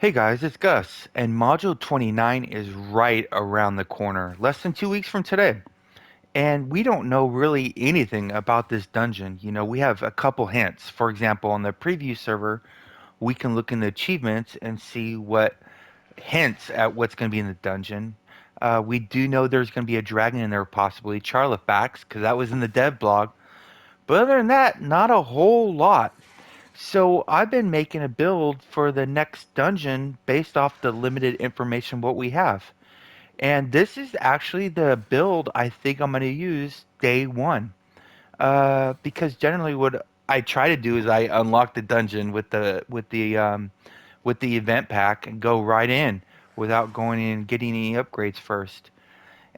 Hey guys, it's Gus, and Module 29 is right around the corner, less than 2 weeks from today. And we don't know really anything about this dungeon. We have a couple hints. For example, on the preview server, we can look in the achievements and see what hints at what's going to be in the dungeon. We do know there's going to be a dragon in there, possibly Charlothax, because that was in the dev blog. But other than that, not a whole lot. So I've been making a build for the next dungeon based off the limited information what we have. And this is actually the build I think I'm going to use day one. Because generally what I try to do is I unlock the dungeon with the event pack and go right in without going in and getting any upgrades first.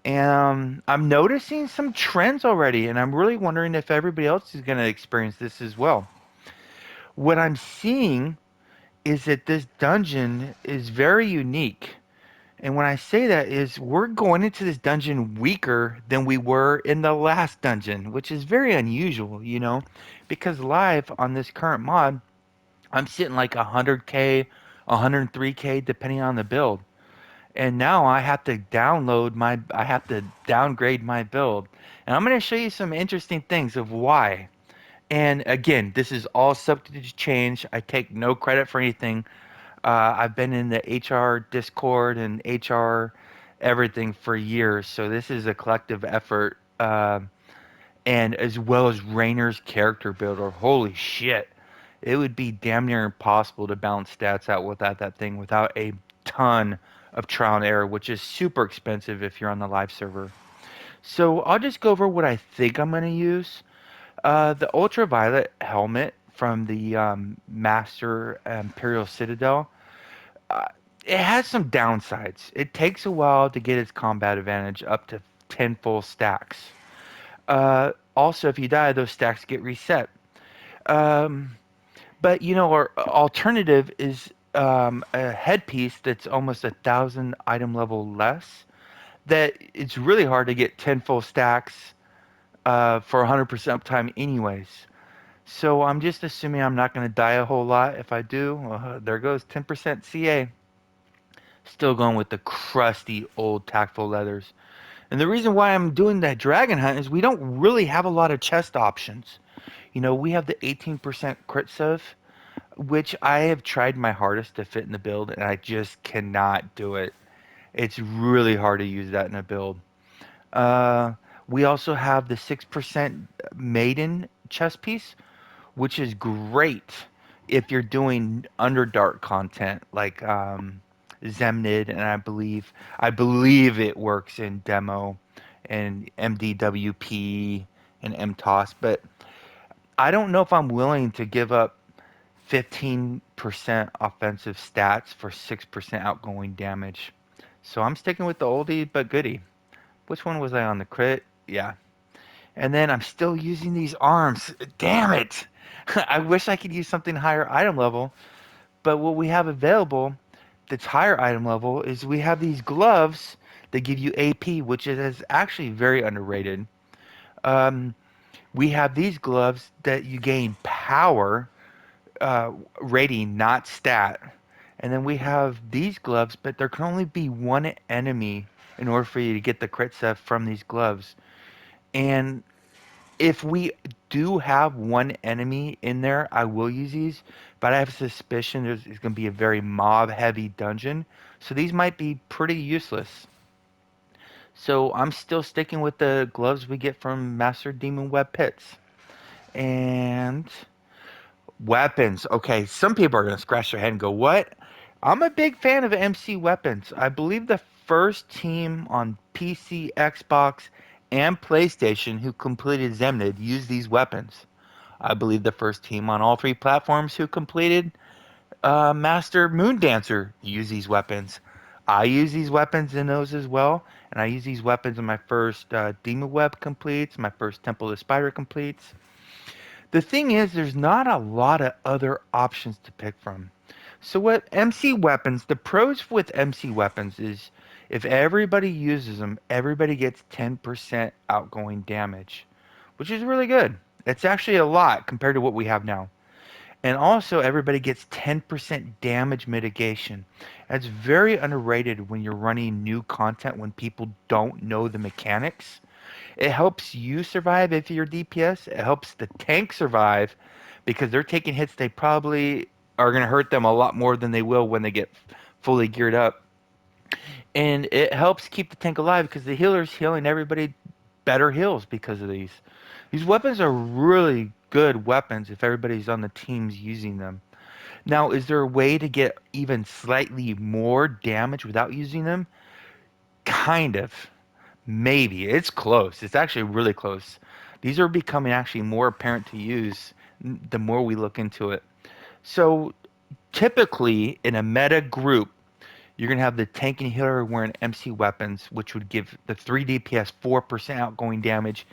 And I'm noticing some trends already, and I'm really wondering if everybody else is going to experience this as well. What I'm seeing is that this dungeon is very unique. And when I say that is we're going into this dungeon weaker than we were in the last dungeon, which is very unusual, because live on this current mod, I'm sitting like 100k, 103k depending on the build. And now I have to downgrade my build. And I'm going to show you some interesting things of why. And again, this is all subject to change. I take no credit for anything. I've been in the HR Discord and HR everything for years, so this is a collective effort, and as well as Rainer's character builder. Holy shit, it would be damn near impossible to balance stats out without that thing, without a ton of trial and error, which is super expensive if you're on the live server. So I'll just go over what I think I'm going to use. The ultraviolet helmet from the Master Imperial Citadel. uh, it has some downsides. It takes a while to get its combat advantage up to 10 full stacks. Also, if you die, those stacks get reset. Um, but our alternative is a headpiece that's almost 1,000 item level less. That it's really hard to get 10 full stacks for 100% uptime, anyways. So I'm just assuming I'm not going to die a whole lot. If I do, there goes 10% CA. Still going with the crusty old tactful leathers. And the reason why I'm doing that dragon hunt is we don't really have a lot of chest options. We have the 18% crit save, which I have tried my hardest to fit in the build, and I just cannot do it. It's really hard to use that in a build. Uh, we also have the 6% maiden chest piece, which is great if you're doing Underdark content like Zemnid, and I believe it works in demo and MDWP and MTOS, but I don't know if I'm willing to give up 15% offensive stats for 6% outgoing damage. So I'm sticking with the oldie but goodie. Which one was I on? The crit? Yeah. And then I'm still using these arms. Damn it! I wish I could use something higher item level, but what we have available that's higher item level is we have these gloves that give you AP, which is actually very underrated. Um, we have these gloves that you gain power uh, rating, not stat. And then we have these gloves, but there can only be one enemy in order for you to get the crit set from these gloves. And if we do have one enemy in there, I will use these, but I have a suspicion it's going to be a very mob heavy dungeon, so these might be pretty useless. So I'm still sticking with the gloves we get from Master Demon Web Pits. And weapons. Okay, some people are going to scratch their head and go, "What?" I'm a big fan of MC weapons. I believe the first team on PC, Xbox, and PlayStation who completed Zemnid used these weapons. I believe the first team on all three platforms who completed Master Moon Dancer used these weapons. I use these weapons in those as well, and I use these weapons in my first Demon Web completes, my first Temple of the Spider completes. The thing is, there's not a lot of other options to pick from. So what MC weapons, the pros with MC weapons is if everybody uses them, everybody gets 10% outgoing damage, which is really good. It's actually a lot compared to what we have now. And also, everybody gets 10% damage mitigation. That's very underrated when you're running new content when people don't know the mechanics. It helps you survive if you're DPS. It helps the tank survive because they're taking hits they probably are going to hurt them a lot more than they will when they get fully geared up. And it helps keep the tank alive because the healer's healing everybody better heals because of these. These weapons are really good weapons if everybody's on the teams using them. Now, is there a way to get even slightly more damage without using them? Kind of. Maybe. It's close. It's actually really close. These are becoming actually more apparent to use the more we look into it. So, typically, in a meta group, you're going to have the tank and healer wearing MC weapons, which would give the 3 DPS 4% outgoing damage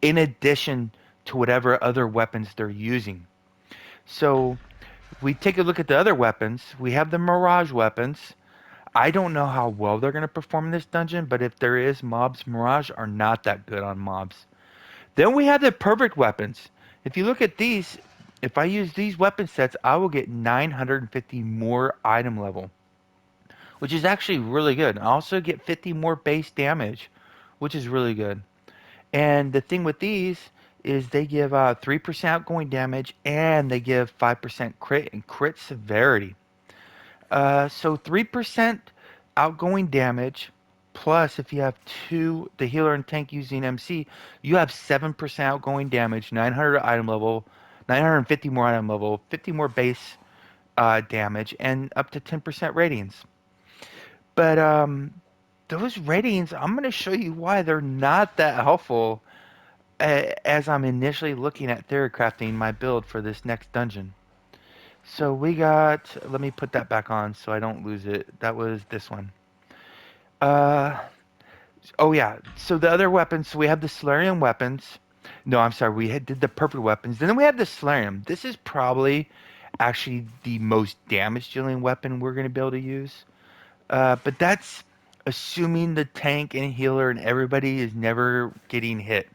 in addition to whatever other weapons they're using. So, we take a look at the other weapons. We have the Mirage weapons. I don't know how well they're going to perform in this dungeon, but if there is mobs, Mirage are not that good on mobs. Then we have the perfect weapons. If you look at these, if I use these weapon sets, I will get 950 more item level, which is actually really good. I also get 50 more base damage, which is really good. And the thing with these is they give 3% outgoing damage and they give 5% crit and crit severity. So 3% outgoing damage, plus if you have two, the healer and tank using MC, you have 7% outgoing damage, 900 item level, 950 more item level, 50 more base damage, and up to 10% ratings. But those ratings, I'm going to show you why they're not that helpful as I'm initially looking at theorycrafting my build for this next dungeon. So we got, let me put that back on so I don't lose it. That was this one. Uh, oh yeah. So the other weapons, so we have the Solarium weapons. No, I'm sorry. Did the purple weapons. Then we have the Solarium. This is probably actually the most damage dealing weapon we're going to be able to use. But that's assuming the tank and healer and everybody is never getting hit.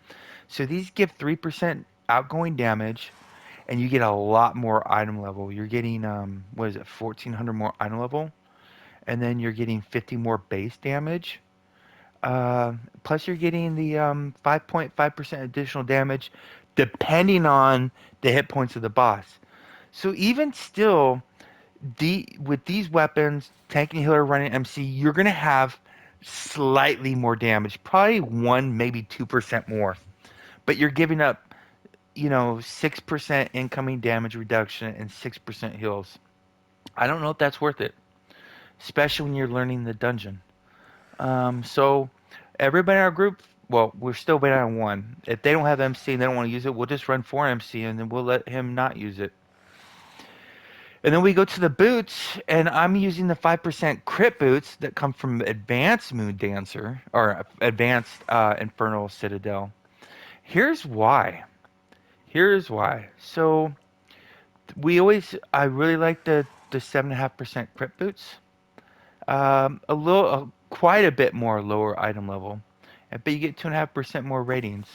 So these give 3% outgoing damage, and you get a lot more item level. You're getting what is it, 1400 more item level, and then you're getting 50 more base damage. Plus you're getting the 5.5% additional damage depending on the hit points of the boss. So even still, with these weapons, tank and healer running MC, you're gonna have slightly more damage, probably 1, maybe 2% more. But you're giving up 6% incoming damage reduction and 6% heals. I don't know if that's worth it, especially when you're learning the dungeon. So everybody in our group, well, we're still waiting on one. If they don't have MC and they don't want to use it, we'll just run for MC and then we'll let him not use it. And then we go to the boots, and I'm using the 5% crit boots that come from Advanced Moon Dancer or Advanced Infernal Citadel. Here's why. Here's why. So I really like the 7.5% crit boots. Quite a bit more lower item level, but you get 2.5% more ratings.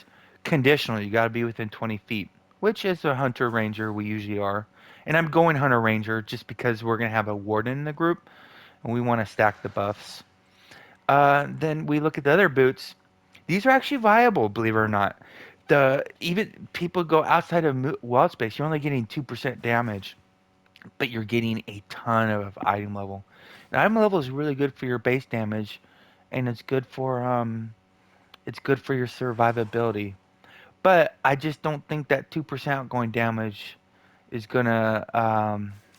Conditional, you got to be within 20 feet, which is a hunter ranger we usually are. And I'm going hunter ranger just because we're gonna have a warden in the group, and we want to stack the buffs. Then we look at the other boots. These are actually viable, believe it or not. The even people go outside of wild space, you're only getting 2% damage, but you're getting a ton of item level. And item level is really good for your base damage, and it's good for your survivability. But I just don't think that 2% outgoing damage is gonna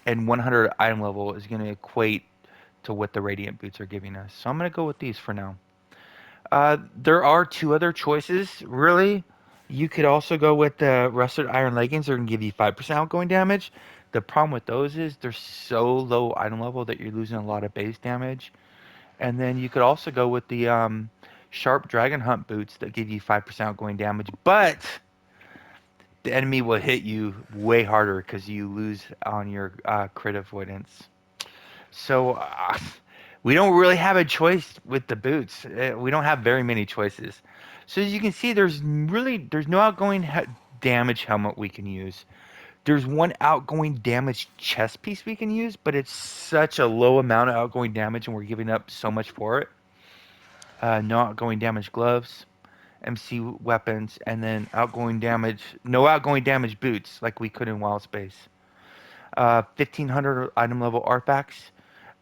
and 100 item level is gonna equate to what the radiant boots are giving us. So I'm gonna go with these for now. There are two other choices, really. You could also go with the rusted iron leggings. They're gonna give you 5% outgoing damage. The problem with those is they're so low item level that you're losing a lot of base damage. And then you could also go with the sharp dragon hunt boots that give you 5% outgoing damage, but the enemy will hit you way harder because you lose on your crit avoidance. So we don't really have a choice with the boots. We don't have very many choices. So as you can see, there's no outgoing damage helmet we can use. There's one outgoing damage chest piece we can use, but it's such a low amount of outgoing damage, and we're giving up so much for it. No outgoing damage gloves, MC weapons, and then outgoing damage, no outgoing damage boots like we could in Wild Space. 1500 item level artifacts.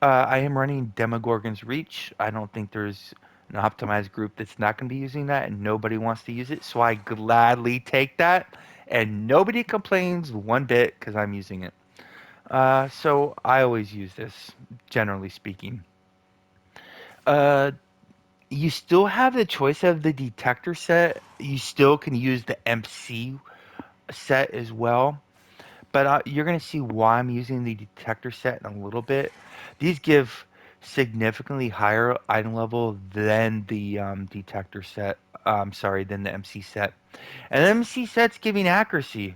I am running Demogorgon's Reach. I don't think there's an optimized group that's not going to be using that, and nobody wants to use it, so I gladly take that, and nobody complains one bit because I'm using it. So I always use this, generally speaking. Uh, you still have the choice of the detector set. You still can use the MC set as well. But you're going to see why I'm using the detector set in a little bit. These give significantly higher item level than the detector set. Sorry, than the MC set. And the MC set's giving accuracy.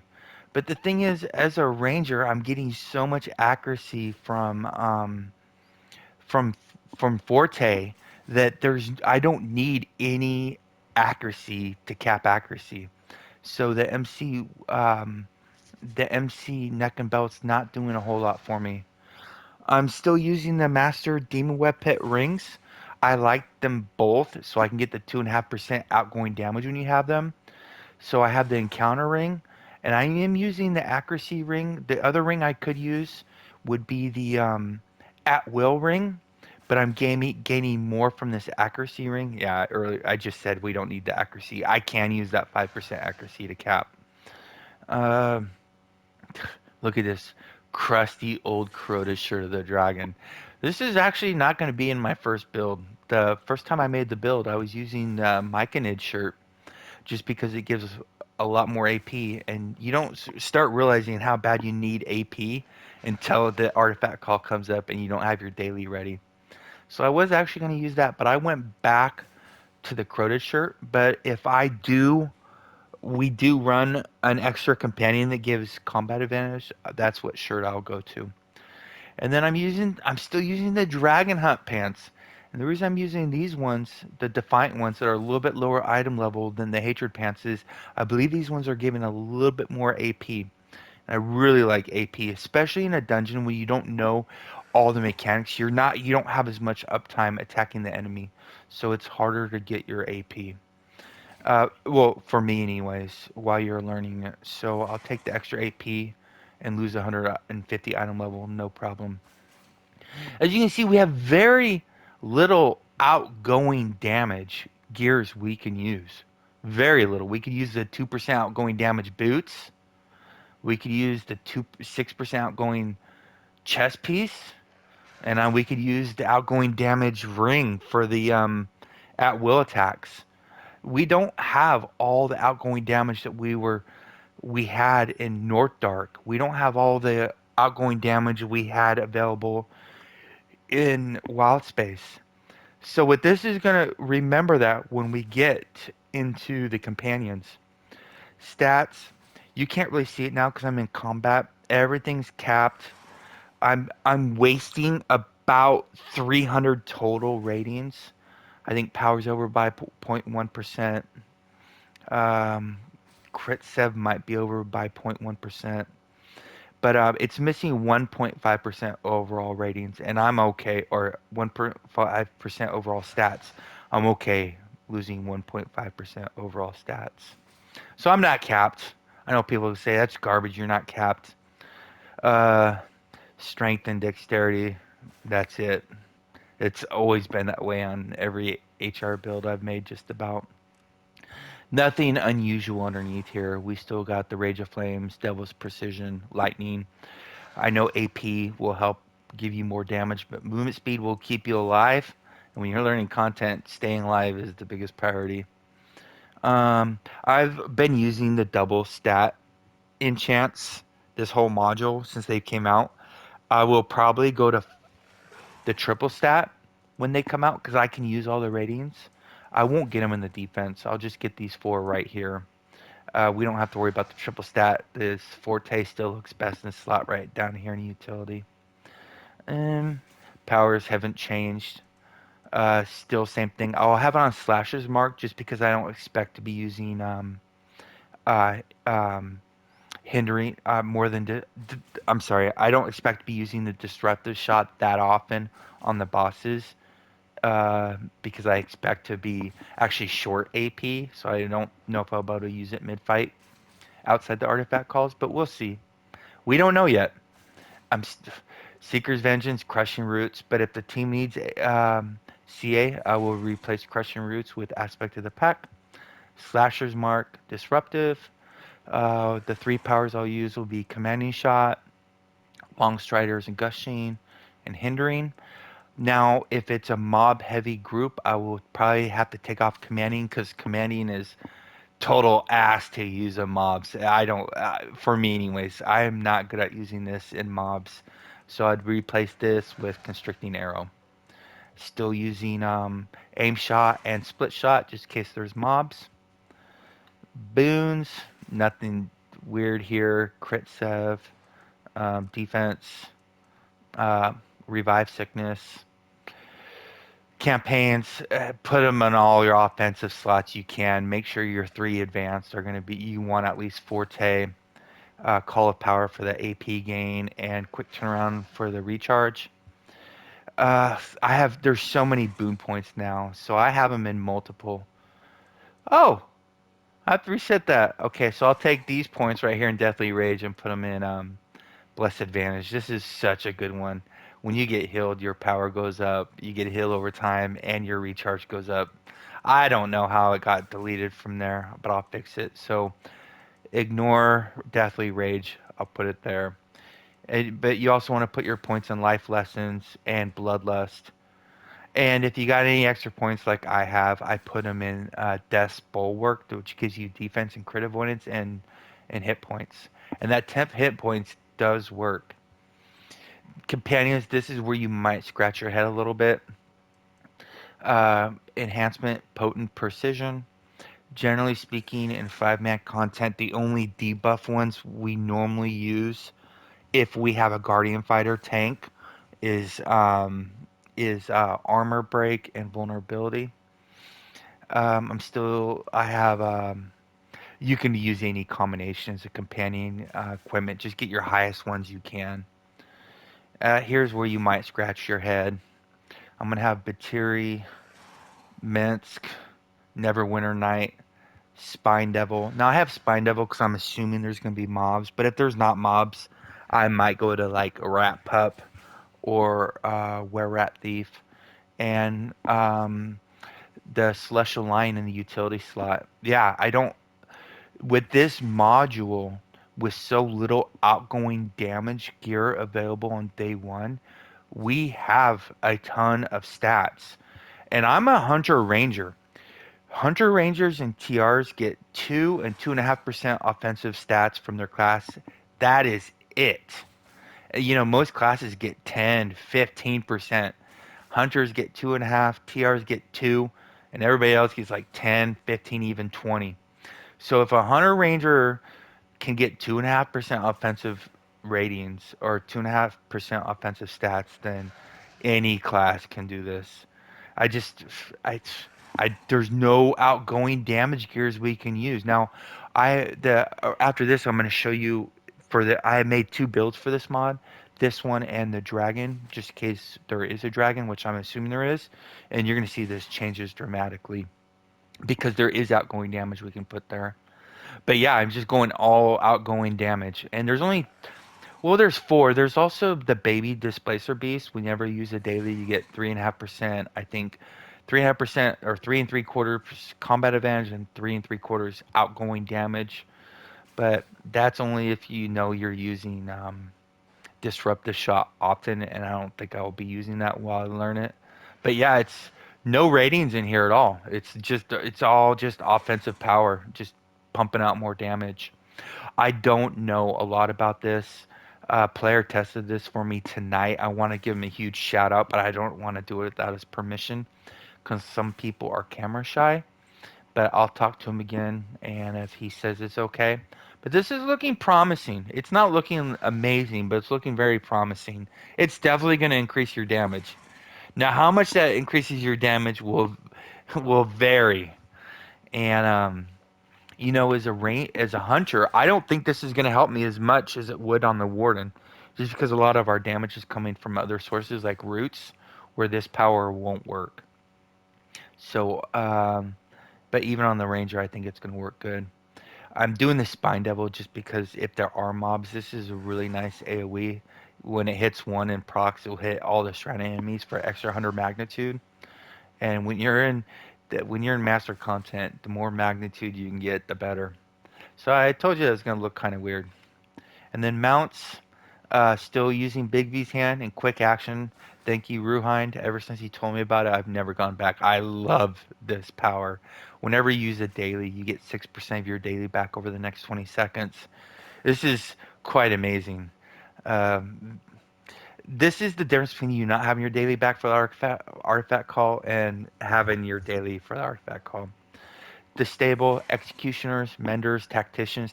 But the thing is, as a ranger, I'm getting so much accuracy from from Forte that there's I don't need any accuracy to cap accuracy. So the MC neck and belt's not doing a whole lot for me. I'm still using the Master Demon Web Pit rings. I like them both, so I can get the 2.5% outgoing damage when you have them. So I have the encounter ring, and I am using the accuracy ring. The other ring I could use would be the at will ring, but I'm gaining more from this accuracy ring. Yeah, earlier I just said we don't need the accuracy. I can use that 5% accuracy to cap. Uh, Look at this crusty old Crota shirt of the dragon. This is actually not going to be in my first build. The first time I made the build, I was using the Myconid shirt just because it gives a lot more AP, and you don't start realizing how bad you need AP until the artifact call comes up and you don't have your daily ready. So I was actually going to use that, but I went back to the Crota shirt. But if I do we do run an extra companion that gives combat advantage. That's what shirt I'll go to. And then I'm still using the Dragon Hunt pants. And the reason I'm using these ones, the Defiant ones that are a little bit lower item level than the Hatred pants is, I believe these ones are giving a little bit more AP. And I really like AP, especially in a dungeon where you don't know all the mechanics. You don't have as much uptime attacking the enemy, so it's harder to get your AP. Well, for me anyways, while you're learning it. So I'll take the extra AP and lose 150 item level, no problem. As you can see, we have very little outgoing damage gears we can use. Very little. We could use the 2% outgoing damage boots. We could use the 6% outgoing chest piece. And we could use the outgoing damage ring for the at will attacks. We don't have all the outgoing damage that we had in North Dark. We don't have all the outgoing damage we had available in Wild Space. So what this is gonna remember that when we get into the companions stats, you can't really see it now because I'm in combat. Everything's capped. I'm wasting about 300 total ratings. I think power's over by 0.1%. Um, Crit Sev might be over by 0.1%, but it's missing 1.5% overall ratings, and I'm okay, or 1.5% overall stats. I'm okay losing 1.5% overall stats. So I'm not capped. I know people say that's garbage. You're not capped. Uh, Strength and dexterity. That's it. It's always been that way on every HR build I've made, just about. Nothing unusual underneath here. We still got the Rage of Flames, Devil's Precision, Lightning. I know AP will help give you more damage, but movement speed will keep you alive. And when you're learning content, staying alive is the biggest priority. I've been using the double stat enchants this whole module since they came out. I will probably go to the triple stat when they come out because I can use all the ratings. I won't get them in the defense. I'll just get these four right here. We don't have to worry about the triple stat. This Forte still looks best in the slot right down here in utility. And powers haven't changed. Still same thing. I'll have it on slashes mark just because I don't expect to be using uh, um, hindering more than. I'm sorry, I don't expect to be using the disruptive shot that often on the bosses because I expect to be actually short AP, so I don't know if I'll be able to use it mid fight outside the artifact calls, but we'll see. We don't know yet. I'm Seeker's Vengeance, Crushing Roots, but if the team needs CA, I will replace Crushing Roots with Aspect of the Pack, Slasher's Mark, Disruptive. The three powers I'll use will be Commanding Shot, Long Striders, and Gushing, and Hindering. Now, if it's a mob heavy group, I will probably have to take off Commanding because Commanding is total ass to use in mobs. I don't, for me anyways, I am not good at using this in mobs. So I'd replace this with Constricting Arrow. Still using aim shot and split shot just in case there's mobs. Boons, nothing weird here. Crit sev, defense, uh, revive sickness. Campaigns, put them on all your offensive slots you can. Make sure your three advanced are going to be, you want at least Forte, Call of Power for the AP gain, and Quick Turnaround for the recharge. There's so many boon points now, so I have them in multiple. Oh, I have to reset that. Okay, so I'll take these points right here in Deathly Rage and put them in Blessed Advantage. This is such a good one. When you get healed, your power goes up. You get healed over time, and your recharge goes up. I don't know how it got deleted from there, but I'll fix it. So ignore Deathly Rage. I'll put it there. But you also want to put your points in Life Lessons and Bloodlust. And if you got any extra points like I have, I put them in Death's Bulwark, which gives you defense and crit avoidance and hit points. And that temp hit points does work. Companions, this is where you might scratch your head a little bit. Enhancement, potent precision. Generally speaking, in 5-man content, the only debuff ones we normally use if we have a Guardian Fighter tank is armor break and vulnerability. I have you can use any combinations of companion equipment. Just get your highest ones you can. Here's where you might scratch your head. I'm gonna have Batiri, Minsk, Neverwinter Night, Spine Devil. Now I have Spine Devil because I'm assuming there's gonna be mobs, but if there's not mobs, I might go to like Rat Pup or Were Rat Thief and the Celestial Lion in the utility slot. Yeah, I don't. With this module, with so little outgoing damage gear available on day one, we have a ton of stats. And I'm a Hunter Ranger. Hunter Rangers and TRs get 2 and 2.5% offensive stats from their class. That is it. You know, most classes get 10, 15%. Hunters get 2.5, TRs get 2, and everybody else gets like 10, 15, even 20. So if a Hunter Ranger can get 2.5% offensive ratings or 2.5% offensive stats, then any class can do this. I just, I, there's no outgoing damage gears we can use. Now, after this, I'm going to show you I made two builds for this mod, this one and the dragon, just in case there is a dragon, which I'm assuming there is, and you're going to see this changes dramatically because there is outgoing damage we can put there. But yeah, I'm just going all outgoing damage, and there's four. There's also the baby displacer beast. Whenever you use a daily, you get 3.5%. I think 3.5% or 3 and 3/4 combat advantage and 3 and 3/4 outgoing damage. But that's only if you know you're using disruptive shot often, and I don't think I will be using that while I learn it. But yeah, it's no ratings in here at all. It's all just offensive power, just pumping out more damage. I don't know a lot about this. Player tested this for me tonight. I want to give him a huge shout out, but I don't want to do it without his permission because some people are camera shy. But I'll talk to him again, and if he says it's okay. But this is looking promising. It's not looking amazing, but it's looking very promising. It's definitely going to increase your damage. Now, how much that increases your damage will vary, and as a hunter, I don't think this is going to help me as much as it would on the warden, just because a lot of our damage is coming from other sources like roots, where this power won't work. So, but even on the ranger, I think it's going to work good. I'm doing the spine devil just because if there are mobs, this is a really nice AOE. When it hits one in procs, it'll hit all the surrounding enemies for extra 100 magnitude. And when you're in master content, the more magnitude you can get, the better. So I told you it was gonna look kind of weird. And then mounts, still using Big V's hand and quick action. Thank you, Ruhind. Ever since he told me about it, I've never gone back. I love this power. Whenever you use it daily, you get 6% of your daily back over the next 20 seconds. This is quite amazing. Um, this is the difference between you not having your daily back for the artifact call and having your daily for the artifact call. The stable, executioners, menders, tacticians,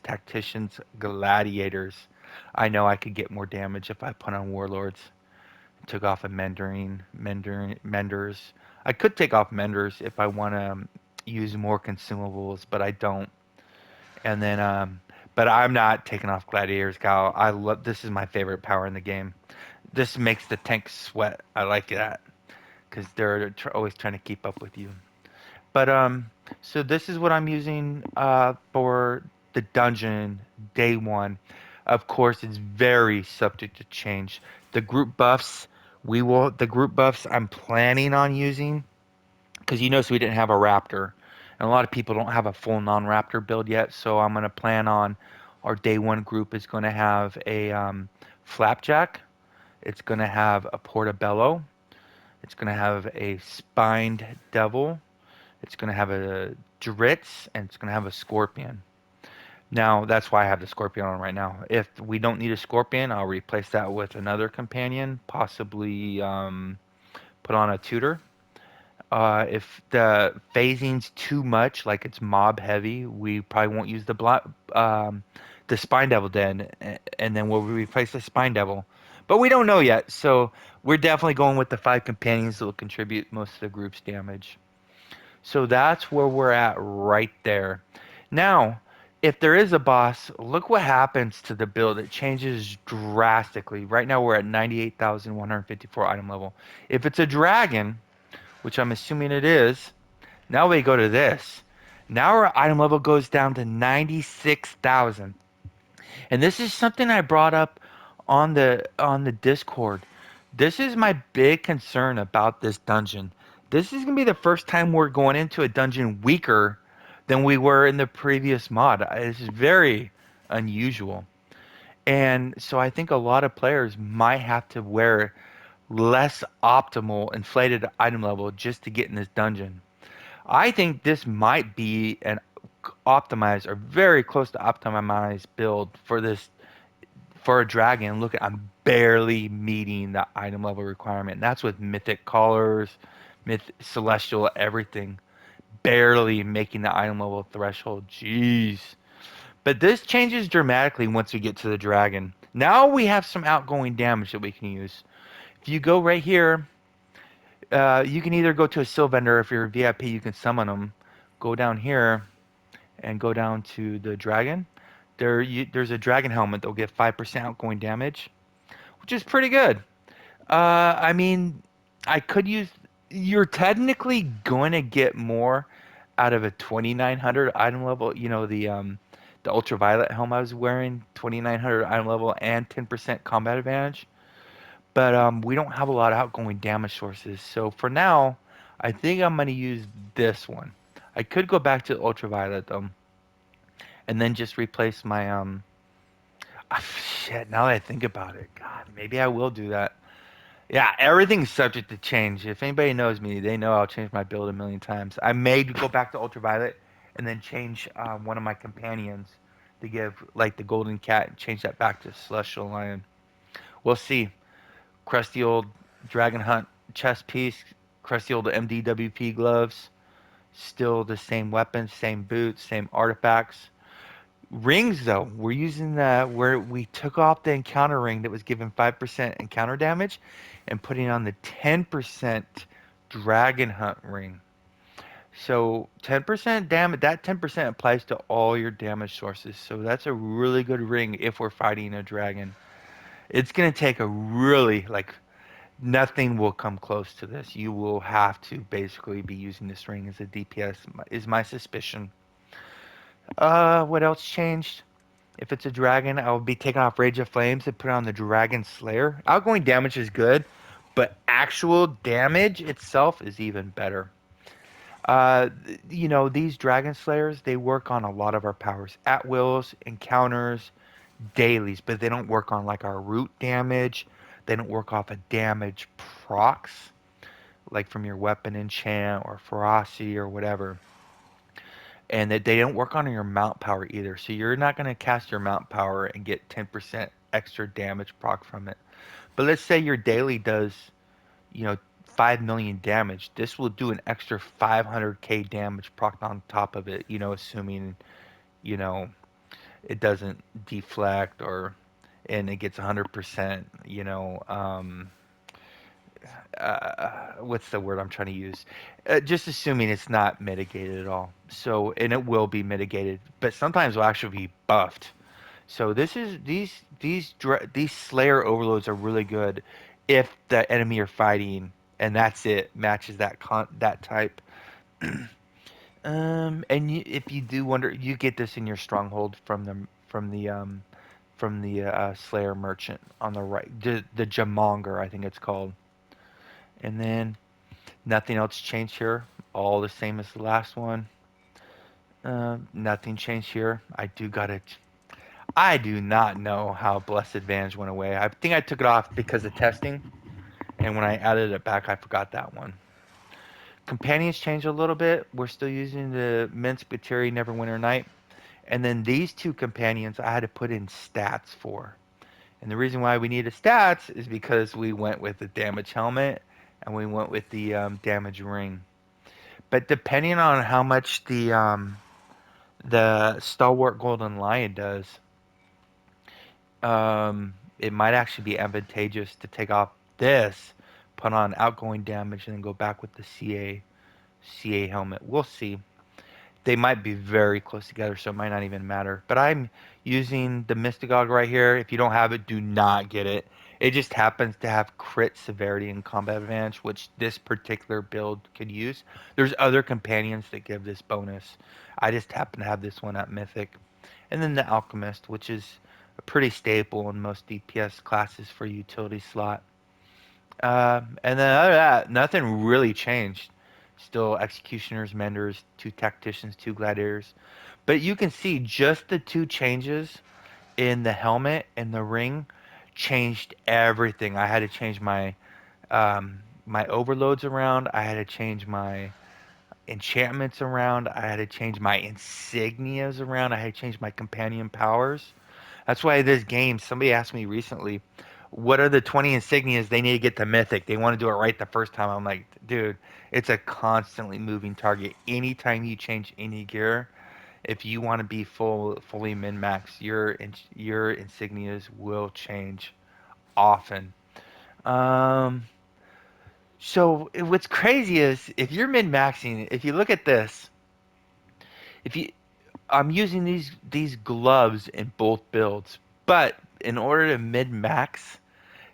gladiators. I know I could get more damage if I put on warlords. Took off a menders. I could take off menders if I want to use more consumables, but I don't. And then, but I'm not taking off gladiators, Gal. I love this is my favorite power in the game. This makes the tank sweat. I like that because they're always trying to keep up with you. But so this is what I'm using for the dungeon day one. Of course, it's very subject to change. The group buffs the group buffs I'm planning on using because you notice we didn't have a raptor, and a lot of people don't have a full non-raptor build yet. So I'm gonna plan on our day one group is gonna have a flapjack. It's gonna have a portobello. It's gonna have a spined devil. It's going to have a Dritz, and it's going to have a Scorpion. Now, that's why I have the Scorpion on right now. If we don't need a Scorpion, I'll replace that with another companion, possibly put on a tutor. If the phasing's too much, like it's mob heavy, we probably won't use the Spine Devil then, and then we'll replace the Spine Devil. But we don't know yet, so we're definitely going with the five companions that will contribute most of the group's damage. So that's where we're at right there. Now, if there is a boss, look what happens to the build. It changes drastically. Right now we're at 98,154 item level. If it's a dragon, which I'm assuming it is, now we go to this. Now our item level goes down to 96,000. And this is something I brought up on the Discord. This is my big concern about this dungeon. This is gonna be the first time we're going into a dungeon weaker than we were in the previous mod. It's very unusual. And so I think a lot of players might have to wear less optimal inflated item level just to get in this dungeon. I think this might be an optimized or very close to optimized build for this for a dragon. Look, I'm barely meeting the item level requirement. And that's with mythic collars, celestial, everything. Barely making the item level threshold. Jeez. But this changes dramatically once we get to the dragon. Now we have some outgoing damage that we can use. If you go right here, you can either go to a Sylvender. If you're a VIP, you can summon them. Go down here and go down to the dragon. There's a dragon helmet that'll get 5% outgoing damage, which is pretty good. I mean, I could use. You're technically going to get more out of a 2900 item level. The ultraviolet helm I was wearing, 2900 item level and 10% combat advantage. But we don't have a lot of outgoing damage sources. So for now, I think I'm going to use this one. I could go back to ultraviolet though, and then just replace my shit. Now that I think about it, God, maybe I will do that. Yeah, everything's subject to change. If anybody knows me, they know I'll change my build a million times. I may go back to ultraviolet and then change one of my companions to give like the golden cat and change that back to celestial lion. We'll see. Crusty old dragon hunt chest piece, crusty old MDWP gloves, still the same weapons, same boots, same artifacts. Rings though, we're using the where we took off the encounter ring that was given 5% encounter damage and putting on the 10% dragon hunt ring. So 10% damage, that 10% applies to all your damage sources. So that's a really good ring if we're fighting a dragon. It's going to take a really, like, nothing will come close to this. You will have to basically be using this ring as a DPS, is my suspicion. What else changed? If it's a dragon, I will be taking off Rage of Flames and put on the Dragon Slayer. Outgoing damage is good, but actual damage itself is even better. These Dragon Slayers, they work on a lot of our powers. At wills, encounters, dailies, but they don't work on like our root damage. They don't work off of damage procs, like from your weapon enchant or ferocity or whatever. And that they don't work on your mount power either. So you're not going to cast your mount power and get 10% extra damage proc from it. But let's say your daily does, you know, 5 million damage. This will do an extra 500k damage proc on top of it, assuming, you know, it doesn't deflect or and it gets 100%, what's the word I'm trying to use? Just assuming it's not mitigated at all. So, and it will be mitigated, but sometimes it'll actually be buffed. So these Slayer overloads are really good if the enemy you're fighting and that's it matches that type. If you do wonder, you get this in your stronghold from the Slayer merchant on the right, the Jamonger I think it's called. And then nothing else changed here. All the same as the last one. Nothing changed here. I do got it. I do not know how Blessed Advantage went away. I think I took it off because of testing, and when I added it back, I forgot that one. Companions changed a little bit. We're still using the Minsk, Bateri, Neverwinter Night. And then these two companions I had to put in stats for. And the reason why we needed stats is because we went with the damage helmet and we went with the damage ring. But depending on how much the Stalwart Golden Lion does, it might actually be advantageous to take off this, put on outgoing damage, and then go back with the CA helmet. We'll see. They might be very close together, so it might not even matter. But I'm using the Mystagogue right here. If you don't have it, do not get it. It just happens to have crit severity and combat advantage, which this particular build could use. There's other companions that give this bonus. I just happen to have this one at Mythic. And then the Alchemist, which is a pretty staple in most DPS classes for utility slot. And then other than that, nothing really changed. Still executioners, menders, two tacticians, two gladiators. But you can see just the two changes in the helmet and the ring changed everything. I had to change my overloads around. I had to change my enchantments around. I had to change my insignias around. I had to change my companion powers. That's why this game, somebody asked me recently, what are the 20 insignias they need to get to Mythic? They want to do it right the first time. I'm like, dude, it's a constantly moving target. Anytime you change any gear, if you want to be fully min max, your insignias will change often. Um, what's crazy is if you're min maxing, if you look at this, if you I'm using these gloves in both builds, but in order to mid max,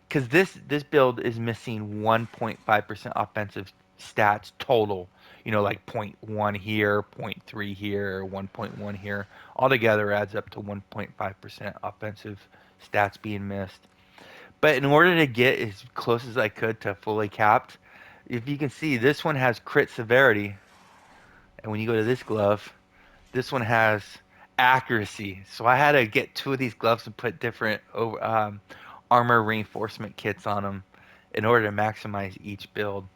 because this build is missing 1.5% offensive stats total. Like point 0.1 here, point 0.3 here, 1.1 here. Altogether adds up to 1.5% offensive stats being missed. But in order to get as close as I could to fully capped, if you can see, this one has crit severity, and when you go to this glove, this one has accuracy. So I had to get two of these gloves and put different armor reinforcement kits on them in order to maximize each build.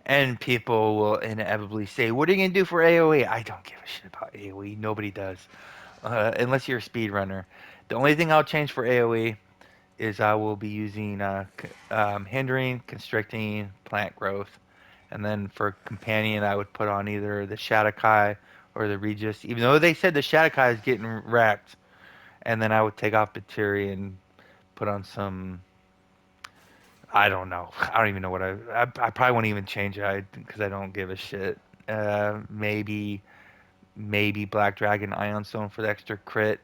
And people will inevitably say, "What are you gonna do for AOE?" I don't give a shit about AOE. Nobody does, unless you're a speedrunner. The only thing I'll change for AOE is I will be using hindering, constricting, plant growth. And then for companion, I would put on either the Shadakai or the Regis, even though they said the Shadakai is getting wrecked. And then I would take off Bateri and put on some. I don't know. I don't even know what I probably won't even change it because I don't give a shit. Maybe Black Dragon Ion Stone for the extra crit.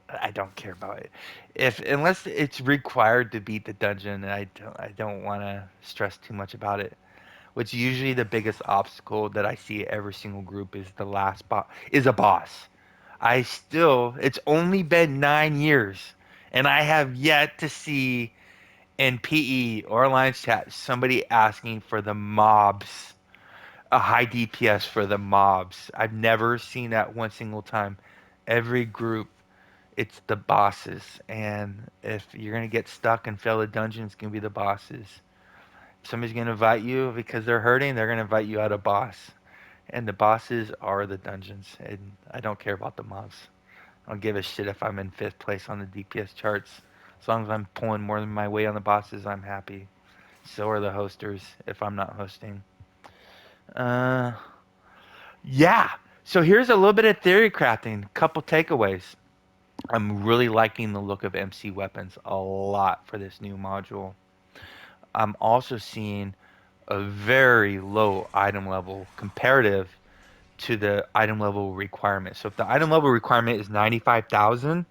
I don't care about it. If unless it's required to beat the dungeon, I don't want to stress too much about it. Which usually the biggest obstacle that I see at every single group is the last boss is a boss. It's only been 9 years, and I have yet to see in PE or Alliance chat somebody asking for the mobs, a high DPS for the mobs. I've never seen that one single time. Every group, it's the bosses, and if you're gonna get stuck and fail a dungeon, it's gonna be the bosses. If somebody's gonna invite you because they're hurting, they're gonna invite you out a boss, and the bosses are the dungeons. And I don't care about the mobs. I don't give a shit if I'm in fifth place on the DPS charts. As long as I'm pulling more than my weight on the bosses, I'm happy. So are the hosters if I'm not hosting. Uh, yeah. So here's a little bit of theory crafting. Couple takeaways. I'm really liking the look of MC weapons a lot for this new module. I'm also seeing a very low item level comparative to the item level requirement. So if the item level requirement is 95,000,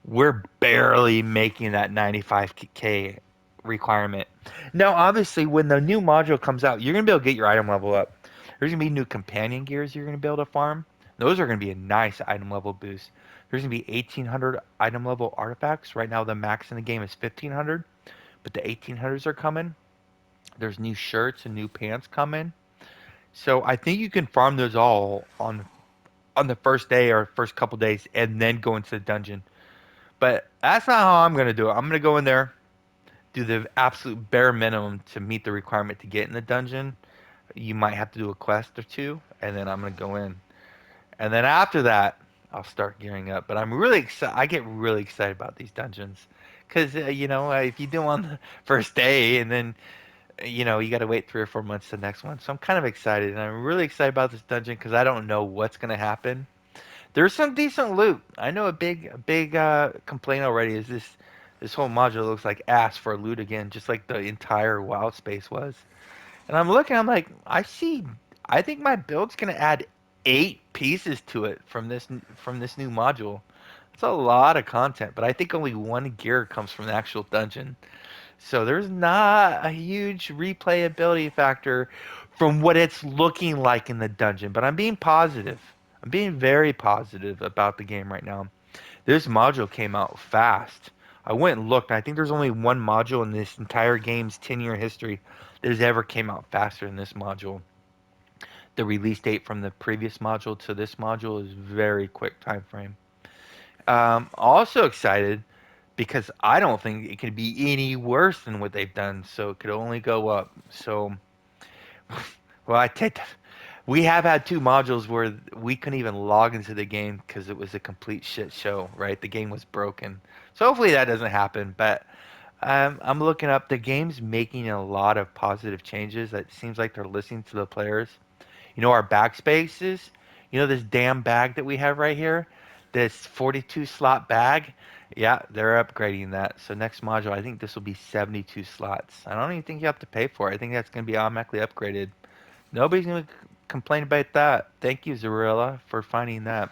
we're barely making that 95k requirement. Now, obviously, when the new module comes out, you're going to be able to get your item level up. There's going to be new companion gears you're going to be able to farm. Those are going to be a nice item level boost. There's going to be 1800 item level artifacts. Right now, the max in the game is 1500, but the 1800s are coming. There's new shirts and new pants coming. So I think you can farm those all on the first day or first couple days and then go into the dungeon. But that's not how I'm going to do it. I'm going to go in there, do the absolute bare minimum to meet the requirement to get in the dungeon. You might have to do a quest or two, and then I'm going to go in. And then after that, I'll start gearing up. But I'm really excited. I get really excited about these dungeons. Because, if you do on the first day and then, you got to wait 3 or 4 months to the next one. So I'm kind of excited. And I'm really excited about this dungeon because I don't know what's going to happen. There's some decent loot. I know a big complaint already is this whole module looks like ass for loot again, just like the entire wild space was. And I'm looking, I'm like, I think my build's gonna add 8 pieces to it from this new module. It's a lot of content, but I think only one gear comes from the actual dungeon. So there's not a huge replayability factor from what it's looking like in the dungeon, but I'm being positive. I'm being very positive about the game right now. This module came out fast. I went and looked, and I think there's only one module in this entire game's 10-year history that has ever came out faster than this module. The release date from the previous module to this module is very quick time frame. Also excited because I don't think it could be any worse than what they've done, so it could only go up. So, well, we have had 2 modules where we couldn't even log into the game because it was a complete shit show, right? The game was broken. So hopefully that doesn't happen. But I'm looking up. The game's making a lot of positive changes. It seems like they're listening to the players. Our backspaces. This damn bag that we have right here, this 42 slot bag. Yeah, they're upgrading that. So next module, I think this will be 72 slots. I don't even think you have to pay for it. I think that's going to be automatically upgraded. Nobody's going to complain about that. Thank you, Zarilla, for finding that.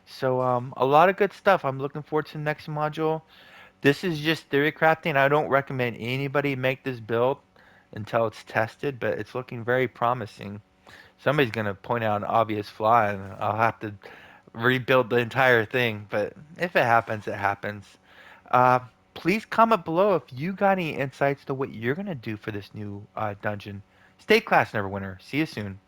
So, a lot of good stuff. I'm looking forward to the next module. This is just theory crafting. I don't recommend anybody make this build until it's tested, but it's looking very promising. Somebody's going to point out an obvious flaw, and I'll have to rebuild the entire thing. But if it happens, it happens. Uh, Please comment below if you got any insights to what you're going to do for this new dungeon. Stay class, Neverwinter. See you soon.